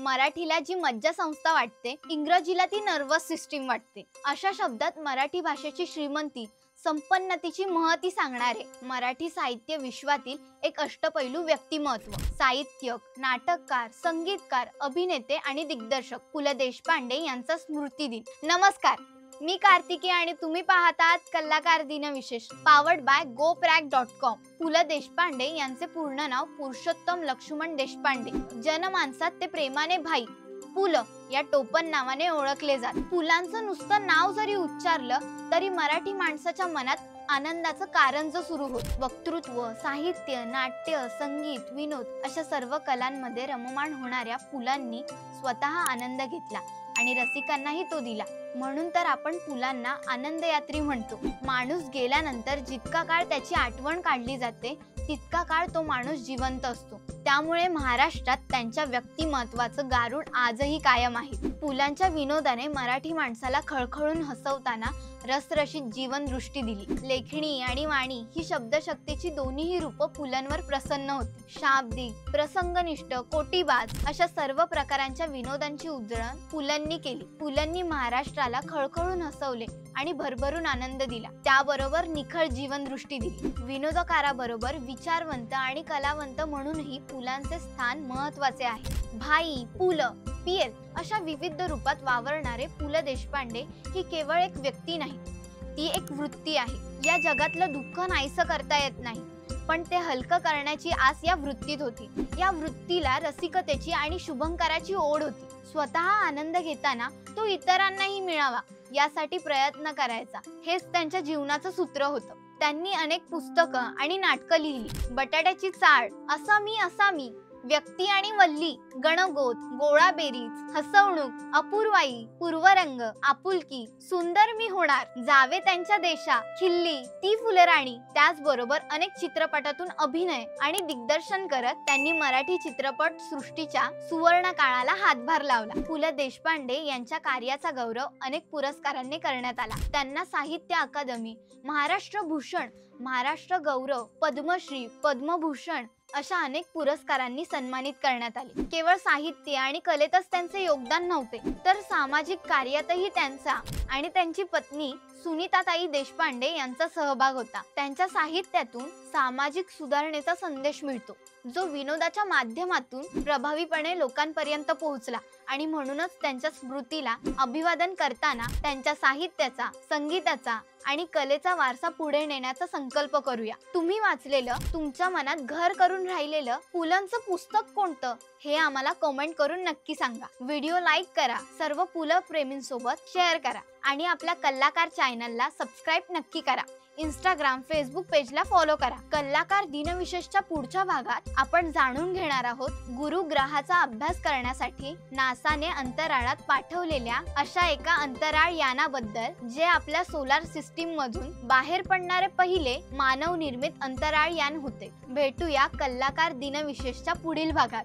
मराठीला जी मज्जासंस्था वाटते, इंग्रजीला ती नर्वस सिस्टीम वाटते. अशा शब्दात मराठी भाषेची श्रीमंती, संपन्नतेची महती सांगणारे मराठी साहित्य विश्वातील एक अष्टपैलू व्यक्तिमत्व. साहित्यक, नाटककार, संगीतकार, अभिनेते आणि दिग्दर्शक पु ल देशपांडे यांचा स्मृती दिन. नमस्कार, मी कार्तिकी आणि तुम्ही पाहतात कलाकार दिन विशेष, पावर्ड बाय goprag.com. पु ल देशपांडे यांचे पूर्ण नाव पुरुषोत्तम लक्ष्मण देशपांडे. जनमानसात ते प्रेमाने भाई पु ल या टोपण नावाने ओळखले जात. पुलांचं नुसतं नाव जरी उच्चारलं तरी मराठी माणसाच्या मनात आनंदाचं कारंज सुरू होत. वक्तृत्व, साहित्य, नाट्य, संगीत, विनोद अशा सर्व कलांमध्ये रममाण होणाऱ्या पुलांनी स्वतः आनंद घेतला आणि रसिकांनाही तो दिला. म्हणून तर आपण पुलांना आनंदयात्री म्हणतो. माणूस गेल्यानंतर जितका काळ त्याची आठवण काढली जाते तितका काळ तो माणूस जिवंत असतो. त्यामुळे महाराष्ट्रात त्यांच्या व्यक्तिमत्वाचं गारुड आजही कायम आहे. पुलांच्या विनोदाने मराठी माणसाला खळखळून हसवताना रसरशीत जीवनदृष्टी दिली. लेखणी आणि वाणी ही शब्दशक्तीची दोन्हीही रूपं पुलांवर प्रसन्न होती. शाब्दिक, प्रसंगनिष्ठ, कोटीबाज अशा सर्व प्रकारांच्या विनोदांची उजळण पुलांनी केली. पुलांनी महाराष्ट्राला खळखळून हसवले आणि भरभरून आनंद दिला. त्याबरोबर निखळ जीवनदृष्टी दिली. विनोदकाराबरोबर विचारवंत आणि कलावंत म्हणूनही पुलांचे स्थान महत्वाचे आहे. भाई, पु ल, पीएल अशा विविध रूपात वावरणारे पु ल देशपांडे ही केवळ एक व्यक्ती नाही, ती एक वृत्ती आहे. या जगातलं दुःख नाहीसं करता येत नाही, पण ते हलकं करण्याची आस या वृत्तीत होती. या वृत्तीला रसिकतेची आणि शुभंकराची ओढ होती. स्वतः आनंद घेताना तो इतरांनाही मिळावा यासाठी प्रयत्न करायचा, हेच त्यांच्या जीवनाचं सूत्र होतं. त्यांनी अनेक पुस्तकं आणि नाटकं लिहिली. बटाट्याची चाळ, असा मी, व्यक्ती आणि वल्ली, गणगोत, गोळाबेरीज, हसवणूक, अपूर्वाई, पूर्वरंग, आपुलकी, सुंदर मी होणार, जावे त्यांच्या देशा, खिल्ली, ती फुलराणी. त्याचबरोबर अनेक चित्रपटातून अभिनय आणि दिग्दर्शन करत त्यांनी मराठी चित्रपट सृष्टीच्या सुवर्ण काळाला हातभार लावला. पु ल देशपांडे यांच्या कार्याचा गौरव अनेक पुरस्कारांनी करण्यात आला. त्यांना साहित्य अकादमी, महाराष्ट्र भूषण, महाराष्ट्र गौरव, पद्मश्री, पद्मभूषण अशा अनेक पुरस्कारांनी सन्मानित करण्यात आले. केवळ साहित्य आणि कलेतच त्यांचे योगदान नव्हते, तर सामाजिक कार्यातही त्यांचा आणि त्यांची पत्नी सुनीताताई देशपांडे यांचा सहभाग होता. त्यांच्या साहित्यातून सामाजिक सुधारणेचा संदेश मिळतो, जो विनोदाच्या माध्यमातून प्रभावीपणे लोकांपर्यंत पोहोचला. आणि म्हणूनच त्यांच्या स्मृतीला अभिवादन करताना त्यांच्या साहित्याचा, संगीताचा आणि कलेचा वारसा पुढे नेण्याचा संकल्प करूया. तुम्ही वाचलेलं, तुमच्या मनात घर करून राहिलेलं पुलंचं पुस्तक कोणतं हे आम्हाला कमेंट करून नक्की सांगा. व्हिडिओ लाईक करा, सर्व पु ल प्रेमींसोबत शेअर करा आणि आपल्या कलाकार चॅनलला सबस्क्राईब नक्की करा. इंस्टाग्राम, फेसबुक पेजला फॉलो करा. कलाकार दिनविशेषच्या पुढच्या भागात आपण जाणून घेणार आहोत गुरु ग्रहाचा अभ्यास करण्यासाठी नासाने अंतराळात पाठवलेल्या अशा एका अंतराळ यानाबद्दल, जे आपल्या सोलार सिस्टीम मधून बाहेर पडणारे पहिले मानव निर्मित अंतराळ यान होते. भेटूया कलाकार दिनविशेषच्या पुढील भागात.